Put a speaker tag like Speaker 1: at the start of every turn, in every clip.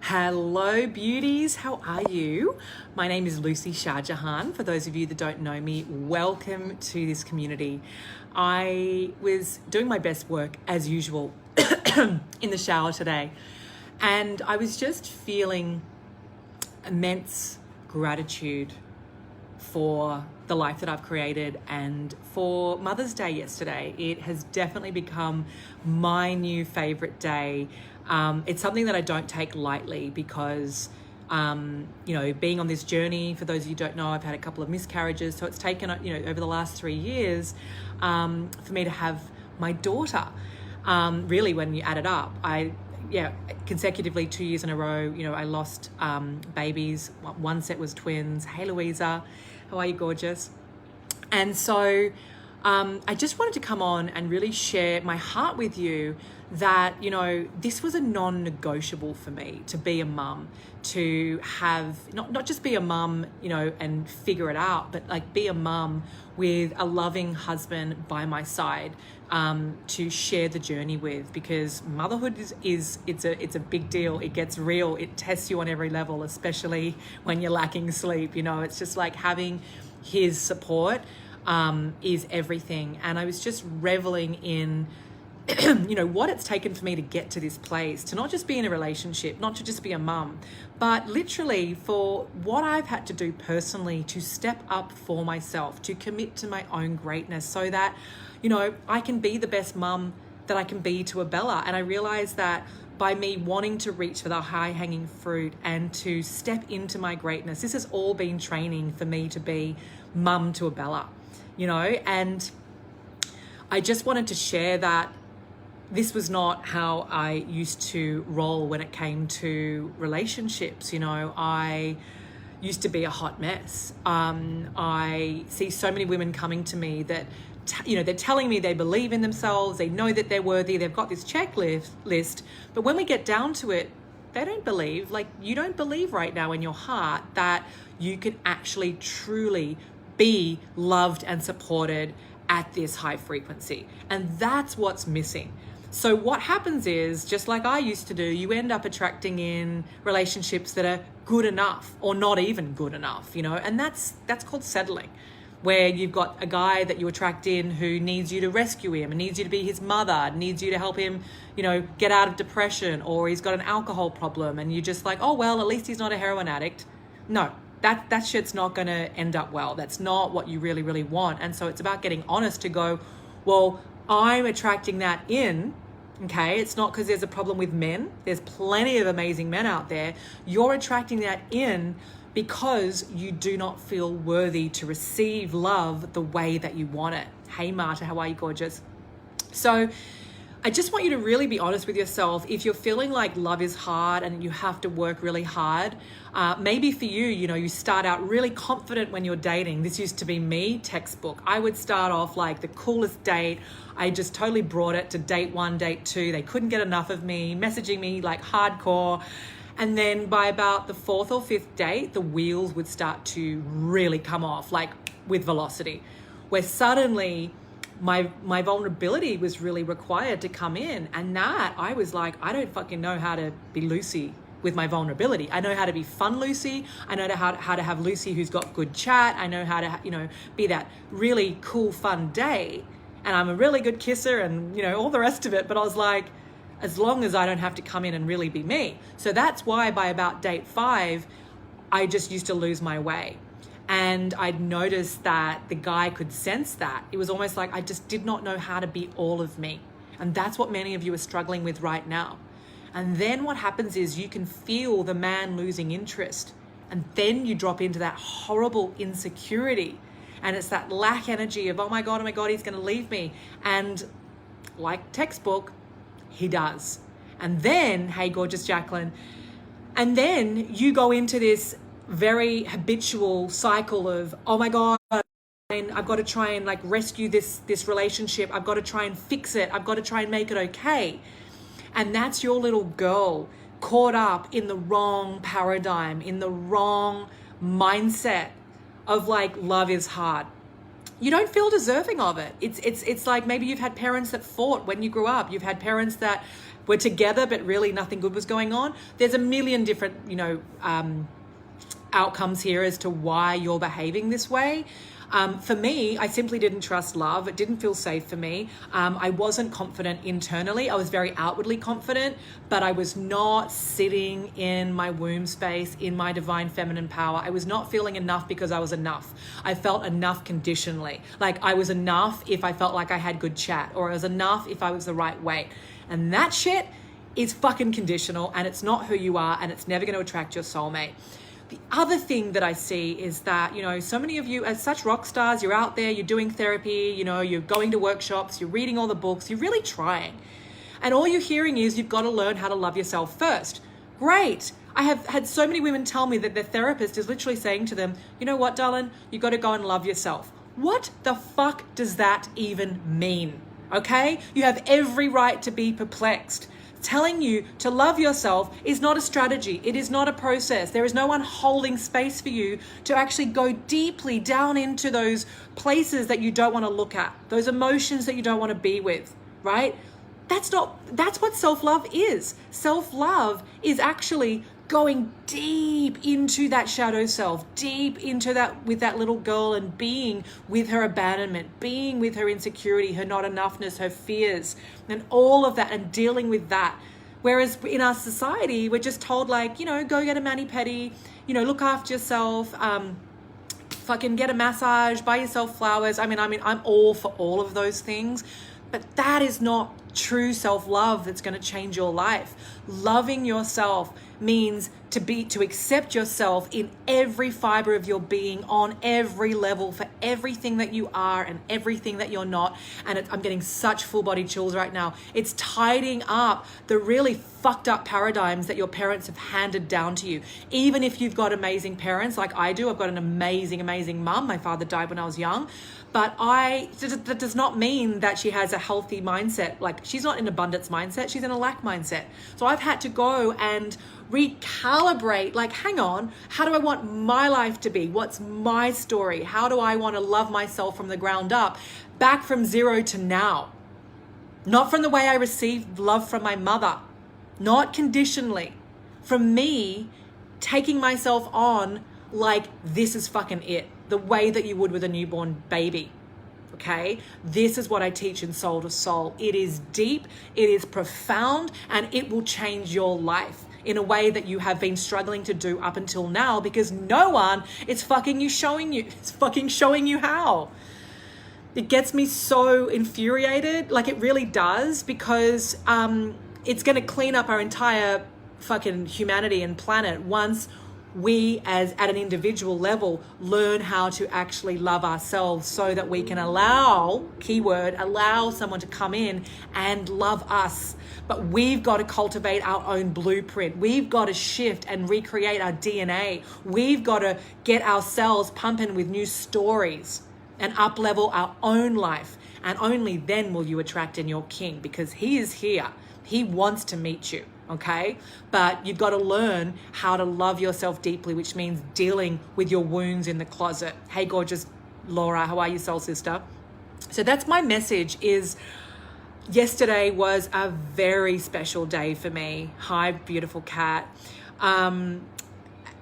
Speaker 1: Hello beauties, how are you? My name is Lucy Shah Jahan. For those of you that don't know me, welcome to this community. I was doing my best work as usual in the shower today, and I was just feeling immense gratitude for the life that I've created and for Mother's Day yesterday. It has definitely become my new favorite day. It's something that I don't take lightly because, being on this journey, for those of you who don't know, I've had a couple of miscarriages. So it's taken, over the last 3 years for me to have my daughter. Really, when you add it up, consecutively 2 years in a row, I lost babies. One set was twins. Hey, Louisa, how are you, gorgeous? And so I just wanted to come on and really share my heart with you that, this was a non-negotiable for me to be a mum, to have, not just be a mum, and figure it out, but like be a mum with a loving husband by my side to share the journey with, because motherhood is it's a big deal. It gets real. It tests you on every level, especially when you're lacking sleep. It's just like having his support is everything. And I was just reveling in what it's taken for me to get to this place, to not just be in a relationship, not to just be a mum, but literally for what I've had to do personally to step up for myself, to commit to my own greatness so that, I can be the best mum that I can be to a Bella. And I realized that by me wanting to reach for the high-hanging fruit and to step into my greatness, this has all been training for me to be mum to a Bella, and I just wanted to share that this was not how I used to roll when it came to relationships. I used to be a hot mess. I see so many women coming to me that, they're telling me they believe in themselves, they know that they're worthy, they've got this checklist, but when we get down to it, they don't believe, like you don't believe right now in your heart that you can actually truly be loved and supported at this high frequency. And that's what's missing. So what happens is, just like I used to do, you end up attracting in relationships that are good enough or not even good enough, and that's called settling, where you've got a guy that you attract in who needs you to rescue him and needs you to be his mother, needs you to help him, get out of depression, or he's got an alcohol problem and you're just like, oh, well, at least he's not a heroin addict. No, that shit's not going to end up well. That's not what you really, really want. And so it's about getting honest to go, well, I'm attracting that in. Okay, it's not because there's a problem with men. There's plenty of amazing men out there. You're attracting that in because you do not feel worthy to receive love the way that you want it. Hey, Marta, how are you, gorgeous? So I just want you to really be honest with yourself. If you're feeling like love is hard and you have to work really hard, maybe for you, you start out really confident when you're dating. This used to be me, textbook. I would start off like the coolest date. I just totally brought it to date 1, date 2. They couldn't get enough of me, messaging me like hardcore. And then by about the 4th or 5th date, the wheels would start to really come off, like with velocity, where suddenly my vulnerability was really required to come in. And that I was like, I don't fucking know how to be Lucy with my vulnerability. I know how to be fun Lucy. I know how to have Lucy who's got good chat. I know how to, be that really cool, fun day. And I'm a really good kisser and, all the rest of it. But I was like, as long as I don't have to come in and really be me. So that's why by about date 5, I just used to lose my way. And I'd noticed that the guy could sense that. It was almost like I just did not know how to be all of me. And that's what many of you are struggling with right now. And then what happens is you can feel the man losing interest. And then you drop into that horrible insecurity. And it's that lack energy of, oh my God, he's going to leave me. And like textbook, he does. And then, hey, gorgeous Jacqueline, and then you go into this very habitual cycle of, oh my God, and I've got to try and like rescue this relationship. I've got to try and fix it. I've got to try and make it okay. And that's your little girl caught up in the wrong paradigm, in the wrong mindset of like, love is hard. You don't feel deserving of it. It's like maybe you've had parents that fought when you grew up. You've had parents that were together, but really nothing good was going on. There's a million different, outcomes here as to why you're behaving this way. For me, I simply didn't trust love. It didn't feel safe for me. I wasn't confident internally. I was very outwardly confident, but I was not sitting in my womb space, in my divine feminine power. I was not feeling enough because I was enough. I felt enough conditionally. Like I was enough if I felt like I had good chat, or I was enough if I was the right weight. And that shit is fucking conditional, and it's not who you are, and it's never going to attract your soulmate. The other thing that I see is that, so many of you as such rock stars, you're out there, you're doing therapy, you're going to workshops, you're reading all the books, you're really trying. And all you're hearing is you've got to learn how to love yourself first. Great. I have had so many women tell me that their therapist is literally saying to them, you know what, darling, you got to go and love yourself. What the fuck does that even mean? Okay? You have every right to be perplexed. Telling you to love yourself is not a strategy. It is not a process. There is no one holding space for you to actually go deeply down into those places that you don't want to look at, those emotions that you don't want to be with, right? That's what self-love is. Self-love is actually going deep into that shadow self, deep into that with that little girl, and being with her abandonment, being with her insecurity, her not enoughness, her fears, and all of that, and dealing with that. Whereas in our society, we're just told go get a mani-pedi, look after yourself, fucking get a massage, buy yourself flowers. I mean, I'm all for all of those things, but that is not true self-love that's going to change your life. Loving yourself means to accept yourself in every fiber of your being, on every level, for everything that you are and everything that you're not. And I'm getting such full body chills right now. It's tidying up the really fucked up paradigms that your parents have handed down to you. Even if you've got amazing parents like I do, I've got an amazing, amazing mum. My father died when I was young. But that does not mean that she has a healthy mindset. Like, she's not in abundance mindset, she's in a lack mindset. So I've had to go and recalibrate, hang on, how do I want my life to be? What's my story? How do I want to love myself from the ground up, back from zero to now? Not from the way I received love from my mother, not conditionally. From me taking myself on like this is fucking it. The way that you would with a newborn baby, okay? This is what I teach in Soul to Soul. It is deep, it is profound, and it will change your life in a way that you have been struggling to do up until now, because no one is fucking showing you how. It gets me so infuriated, it really does, because it's going to clean up our entire fucking humanity and planet once we, as at an individual level, learn how to actually love ourselves, so that we can allow someone to come in and love us. But we've got to cultivate our own blueprint. We've got to shift and recreate our DNA. We've got to get ourselves pumping with new stories and up-level our own life. And only then will you attract in your king, because he is here. He wants to meet you. Okay, but you've got to learn how to love yourself deeply, which means dealing with your wounds in the closet. Hey, gorgeous Laura, how are you, soul sister? So that's my message. Is yesterday was a very special day for me. Hi, beautiful cat.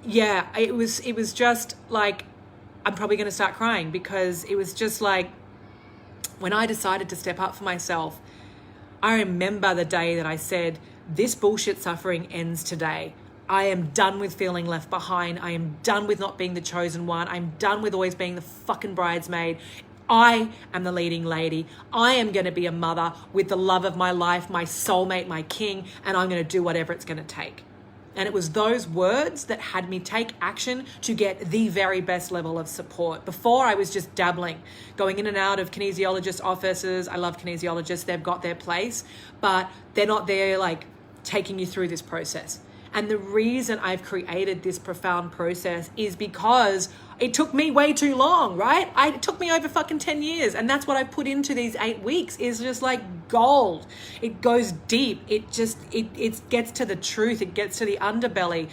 Speaker 1: It was just I'm probably going to start crying, because it was just when I decided to step up for myself. I remember the day that I said, this bullshit suffering ends today. I am done with feeling left behind. I am done with not being the chosen one. I'm done with always being the fucking bridesmaid. I am the leading lady. I am going to be a mother with the love of my life, my soulmate, my king, and I'm going to do whatever it's going to take. And it was those words that had me take action to get the very best level of support. Before, I was just dabbling, going in and out of kinesiologist offices. I love kinesiologists. They've got their place, but they're not there taking you through this process. And the reason I've created this profound process is because it took me way too long, right? It took me over fucking 10 years. And that's what I put into these 8 weeks, is just gold. It goes deep. It gets to the truth. It gets to the underbelly.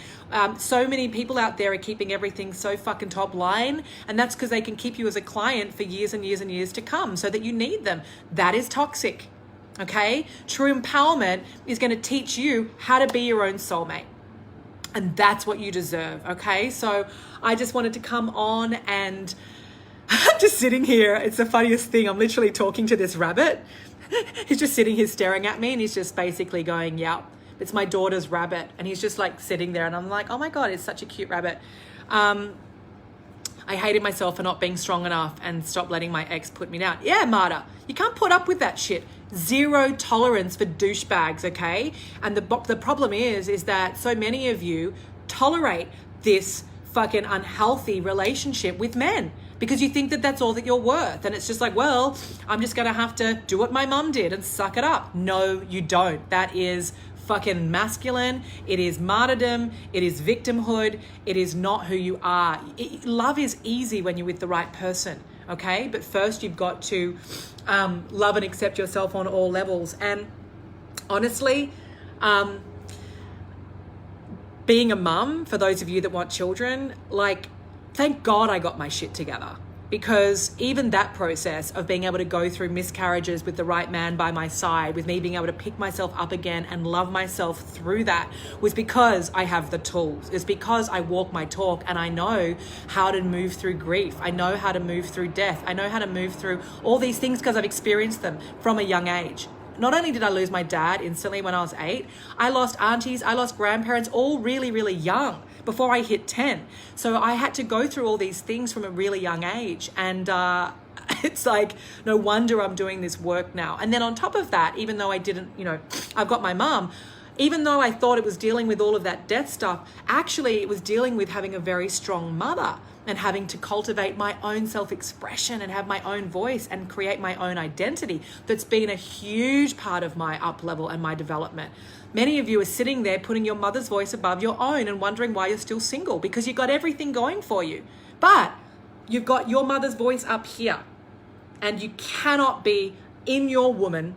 Speaker 1: So many people out there are keeping everything so fucking top line. And that's because they can keep you as a client for years and years and years to come, so that you need them. That is toxic. Okay? True empowerment is going to teach you how to be your own soulmate. And that's what you deserve, okay? So I just wanted to come on and I'm just sitting here. It's the funniest thing. I'm literally talking to this rabbit. He's just sitting here staring at me and he's just basically going, yeah, it's my daughter's rabbit. And he's just like sitting there and I'm like, oh my God, it's such a cute rabbit. I hated myself for not being strong enough and stop letting my ex put me down. Yeah, Marta, you can't put up with that shit. Zero tolerance for douchebags, okay? And the problem is that so many of you tolerate this fucking unhealthy relationship with men because you think that that's all that you're worth. And it's just like, well, I'm just going to have to do what my mum did and suck it up. No, you don't. That is fucking masculine. It is martyrdom. It is victimhood. It is not who you are. Love is easy when you're with the right person, okay? But first you've got to love and accept yourself on all levels. And honestly, being a mum, for those of you that want children, like, thank God I got my shit together. Because even that process of being able to go through miscarriages with the right man by my side, with me being able to pick myself up again and love myself through that, was because I have the tools. It's because I walk my talk and I know how to move through grief. I know how to move through death. I know how to move through all these things because I've experienced them from a young age. Not only did I lose my dad instantly when I was 8, I lost aunties, I lost grandparents, all really, really young before I hit 10. So I had to go through all these things from a really young age. And it's like, no wonder I'm doing this work now. And then on top of that, even though I didn't, I've got my mum, even though I thought it was dealing with all of that death stuff, actually it was dealing with having a very strong mother and having to cultivate my own self-expression and have my own voice and create my own identity. That's been a huge part of my up level and my development. Many of you are sitting there putting your mother's voice above your own and wondering why you're still single, because you've got everything going for you. But you've got your mother's voice up here, and you cannot be in your woman,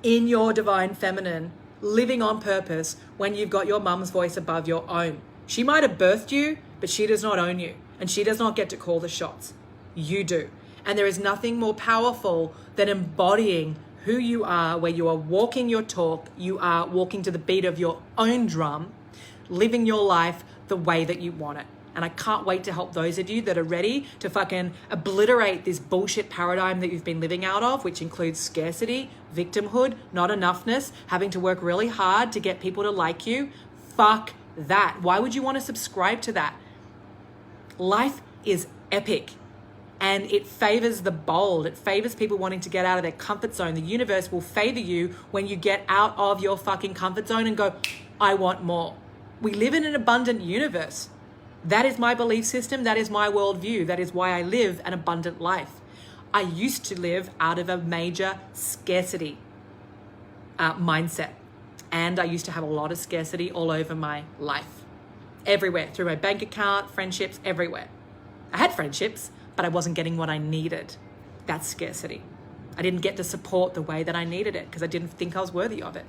Speaker 1: in your divine feminine, living on purpose when you've got your mum's voice above your own. She might have birthed you, but she does not own you, and she does not get to call the shots. You do. And there is nothing more powerful than embodying who you are, where you are walking your talk, you are walking to the beat of your own drum, living your life the way that you want it. And I can't wait to help those of you that are ready to fucking obliterate this bullshit paradigm that you've been living out of, which includes scarcity, victimhood, not enoughness, having to work really hard to get people to like you. Fuck that. Why would you want to subscribe to that? Life is epic. And it favors the bold. It favors people wanting to get out of their comfort zone. The universe will favor you when you get out of your fucking comfort zone and go, I want more. We live in an abundant universe. That is my belief system. That is my worldview. That is why I live an abundant life. I used to live out of a major scarcity mindset. And I used to have a lot of scarcity all over my life. Everywhere, through my bank account, friendships, everywhere. I had friendships, but I wasn't getting what I needed. That's scarcity. I didn't get the support the way that I needed it because I didn't think I was worthy of it.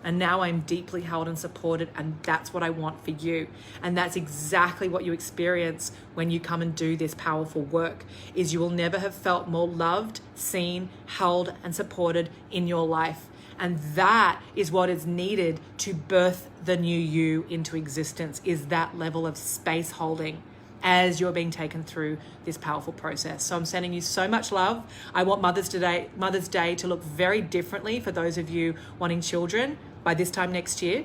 Speaker 1: And now I'm deeply held and supported, and that's what I want for you. And that's exactly what you experience when you come and do this powerful work, is you will never have felt more loved, seen, held, and supported in your life. And that is what is needed to birth the new you into existence, is that level of space holding as you're being taken through this powerful process. So I'm sending you so much love. I want Mother's Day to look very differently for those of you wanting children by this time next year,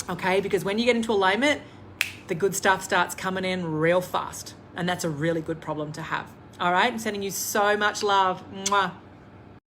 Speaker 1: okay? Because when you get into alignment, the good stuff starts coming in real fast. And that's a really good problem to have. All right, I'm sending you so much love. Mwah.